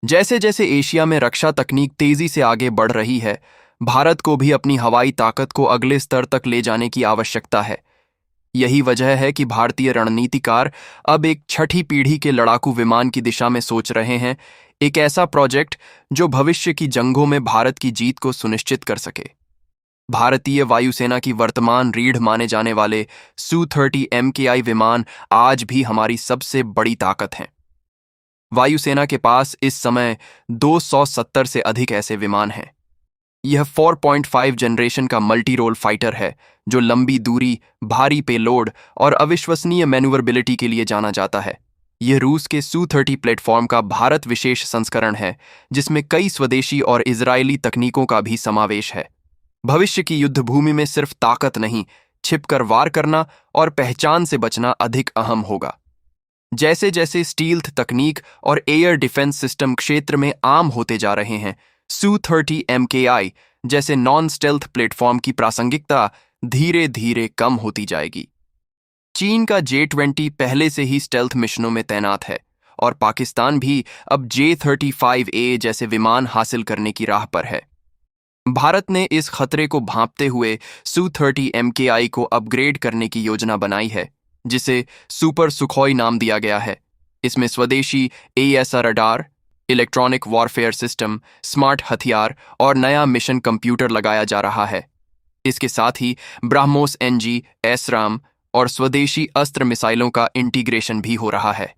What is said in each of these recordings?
जैसे जैसे एशिया में रक्षा तकनीक तेजी से आगे बढ़ रही है, भारत को भी अपनी हवाई ताकत को अगले स्तर तक ले जाने की आवश्यकता है। यही वजह है कि भारतीय रणनीतिकार अब एक छठी पीढ़ी के लड़ाकू विमान की दिशा में सोच रहे हैं, एक ऐसा प्रोजेक्ट जो भविष्य की जंगों में भारत की जीत को सुनिश्चित कर सके। भारतीय वायुसेना की वर्तमान रीढ़ माने जाने वाले Su-30 MKI विमान आज भी हमारी सबसे बड़ी ताकत हैं। वायुसेना के पास इस समय 270 से अधिक ऐसे विमान हैं। यह 4.5 जनरेशन का मल्टी रोल फाइटर है जो लंबी दूरी, भारी पेलोड और अविश्वसनीय मैन्यूवरबिलिटी के लिए जाना जाता है। यह रूस के Su-30 प्लेटफॉर्म का भारत विशेष संस्करण है, जिसमें कई स्वदेशी और इजरायली तकनीकों का भी समावेश है। भविष्य की युद्ध भूमि में सिर्फ ताकत नहीं, छिपकर वार करना और पहचान से बचना अधिक अहम होगा। जैसे जैसे स्टील्थ तकनीक और एयर डिफेंस सिस्टम क्षेत्र में आम होते जा रहे हैं, Su-30 MKI जैसे नॉन स्टेल्थ प्लेटफॉर्म की प्रासंगिकता धीरे धीरे कम होती जाएगी। चीन का J-20 पहले से ही स्टेल्थ मिशनों में तैनात है और पाकिस्तान भी अब J-35A जैसे विमान हासिल करने की राह पर है। भारत ने इस खतरे को भांपते हुए Su-30 MKI को अपग्रेड करने की योजना बनाई है, जिसे सुपर सुखोई नाम दिया गया है। इसमें स्वदेशी AESA radar, electronic warfare system, smart हथियार और नया मिशन कंप्यूटर लगाया जा रहा है। इसके साथ ही ब्राह्मोस NG, SRAM और स्वदेशी अस्त्र मिसाइलों का इंटीग्रेशन भी हो रहा है।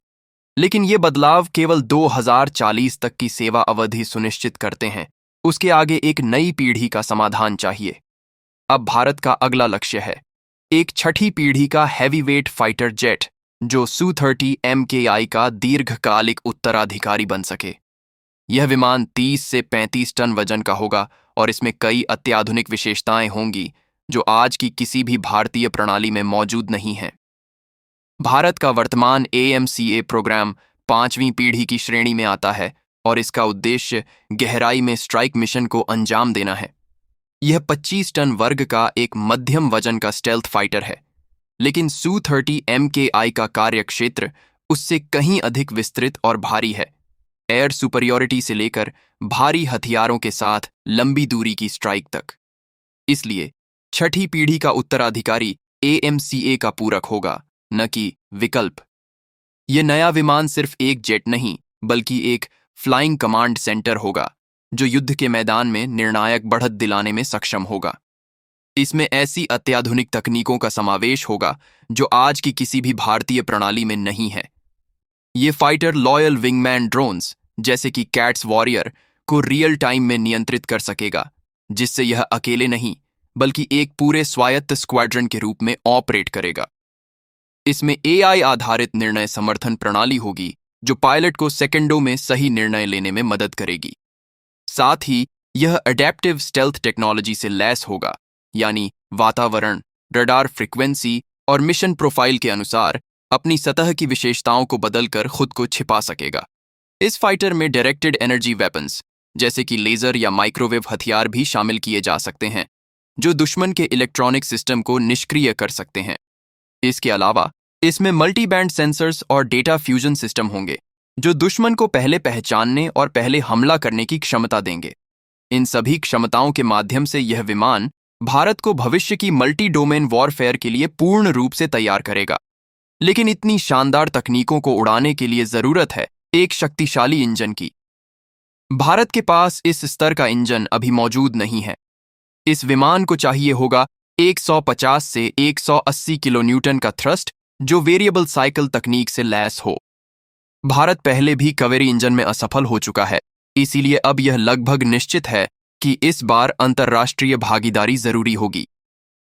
लेकिन ये बदलाव केवल 2040 तक की सेवा अवधि सुनिश्चित करते हैं। उसके आगे एक नई पीढ़ी का समाधान चाहिए। अब भारत का अगला लक्ष्य है एक छठी पीढ़ी का हैवीवेट फाइटर जेट जो Su-30 MKI का दीर्घकालिक उत्तराधिकारी बन सके। यह विमान 30 से 35 टन वजन का होगा और इसमें कई अत्याधुनिक विशेषताएं होंगी जो आज की किसी भी भारतीय प्रणाली में मौजूद नहीं हैं। भारत का वर्तमान AMCA प्रोग्राम 5वीं पीढ़ी की श्रेणी में आता है और इसका उद्देश्य गहराई में स्ट्राइक मिशन को अंजाम देना है। यह 25 टन वर्ग का एक मध्यम वजन का स्टेल्थ फाइटर है, लेकिन Su-30 MKI का कार्यक्षेत्र उससे कहीं अधिक विस्तृत और भारी है। एयर सुपरियॉरिटी से लेकर भारी हथियारों के साथ लंबी दूरी की स्ट्राइक तक। इसलिए छठी पीढ़ी का उत्तराधिकारी AMCA का पूरक होगा, न कि विकल्प। यह नया विमान सिर्फ एक जेट नहीं, बल्कि एक फ्लाइंग कमांड सेंटर होगा जो युद्ध के मैदान में निर्णायक बढ़त दिलाने में सक्षम होगा। इसमें ऐसी अत्याधुनिक तकनीकों का समावेश होगा जो आज की किसी भी भारतीय प्रणाली में नहीं है। ये फाइटर लॉयल विंगमैन ड्रोन्स जैसे कि कैट्स वॉरियर को रियल टाइम में नियंत्रित कर सकेगा, जिससे यह अकेले नहीं बल्कि एक पूरे स्वायत्त स्क्वाड्रन के रूप में ऑपरेट करेगा। इसमें AI आधारित निर्णय समर्थन प्रणाली होगी जो पायलट को सेकंडों में सही निर्णय लेने में मदद करेगी। साथ ही यह अडेप्टिव स्टेल्थ टेक्नोलॉजी से लैस होगा, यानी वातावरण, रडार फ्रीक्वेंसी और मिशन प्रोफाइल के अनुसार अपनी सतह की विशेषताओं को बदलकर खुद को छिपा सकेगा। इस फाइटर में डायरेक्टेड एनर्जी वेपन्स जैसे कि लेजर या माइक्रोवेव हथियार भी शामिल किए जा सकते हैं, जो दुश्मन के इलेक्ट्रॉनिक सिस्टम को निष्क्रिय कर सकते हैं। इसके अलावा इसमें मल्टी बैंड सेंसर्स और डेटा फ्यूजन सिस्टम होंगे जो दुश्मन को पहले पहचानने और पहले हमला करने की क्षमता देंगे। इन सभी क्षमताओं के माध्यम से यह विमान भारत को भविष्य की मल्टी डोमेन वॉरफेयर के लिए पूर्ण रूप से तैयार करेगा। लेकिन इतनी शानदार तकनीकों को उड़ाने के लिए जरूरत है एक शक्तिशाली इंजन की। भारत के पास इस स्तर का इंजन अभी मौजूद नहीं है। इस विमान को चाहिए होगा 150 से 180 किलो न्यूटन का थ्रस्ट जो वेरिएबल साइकिल तकनीक से लैस हो। भारत पहले भी कावेरी इंजन में असफल हो चुका है, इसीलिए अब यह लगभग निश्चित है कि इस बार अंतर्राष्ट्रीय भागीदारी जरूरी होगी।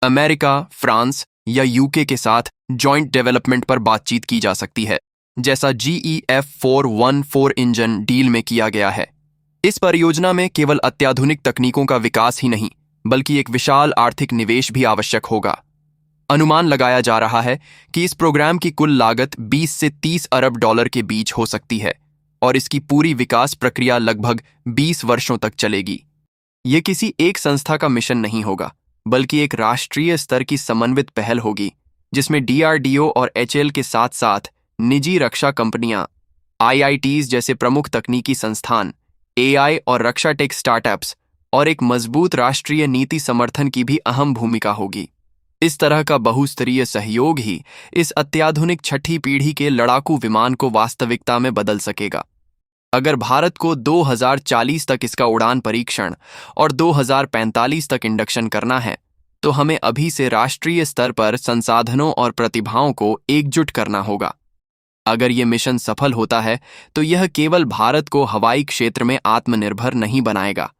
अमेरिका, फ्रांस या UK के साथ जॉइंट डेवलपमेंट पर बातचीत की जा सकती है, जैसा GEF-414 इंजन डील में किया गया है। इस परियोजना में केवल अत्याधुनिक तकनीकों का विकास ही नहीं, बल्कि एक विशाल आर्थिक निवेश भी आवश्यक होगा। अनुमान लगाया जा रहा है कि इस प्रोग्राम की कुल लागत 20 से 30 अरब डॉलर के बीच हो सकती है और इसकी पूरी विकास प्रक्रिया लगभग 20 वर्षों तक चलेगी। यह किसी एक संस्था का मिशन नहीं होगा, बल्कि एक राष्ट्रीय स्तर की समन्वित पहल होगी जिसमें DRDO और HAL के साथ साथ निजी रक्षा कंपनियां, आईआईटीज जैसे प्रमुख तकनीकी संस्थान, एआई और रक्षा टेक स्टार्टअप्स और एक मजबूत राष्ट्रीय नीति समर्थन की भी अहम भूमिका होगी। इस तरह का बहुस्तरीय सहयोग ही इस अत्याधुनिक छठी पीढ़ी के लड़ाकू विमान को वास्तविकता में बदल सकेगा। अगर भारत को 2040 तक इसका उड़ान परीक्षण और 2045 तक इंडक्शन करना है, तो हमें अभी से राष्ट्रीय स्तर पर संसाधनों और प्रतिभाओं को एकजुट करना होगा। अगर ये मिशन सफल होता है, तो यह केवल भारत को हवाई क्षेत्र में आत्मनिर्भर नहीं बनाएगा,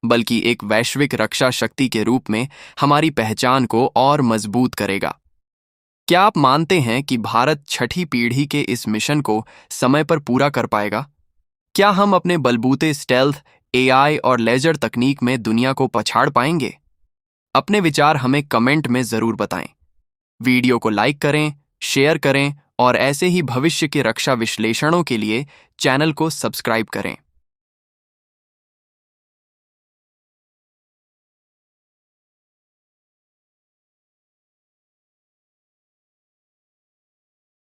बल्कि एक वैश्विक रक्षा शक्ति के रूप में हमारी पहचान को और मजबूत करेगा। क्या आप मानते हैं कि भारत छठी पीढ़ी के इस मिशन को समय पर पूरा कर पाएगा? क्या हम अपने बलबूते स्टेल्थ, एआई और लेजर तकनीक में दुनिया को पछाड़ पाएंगे? अपने विचार हमें कमेंट में जरूर बताएं। वीडियो को लाइक करें, शेयर करें और ऐसे ही भविष्य के रक्षा विश्लेषणों के लिए चैनल को सब्सक्राइब करें।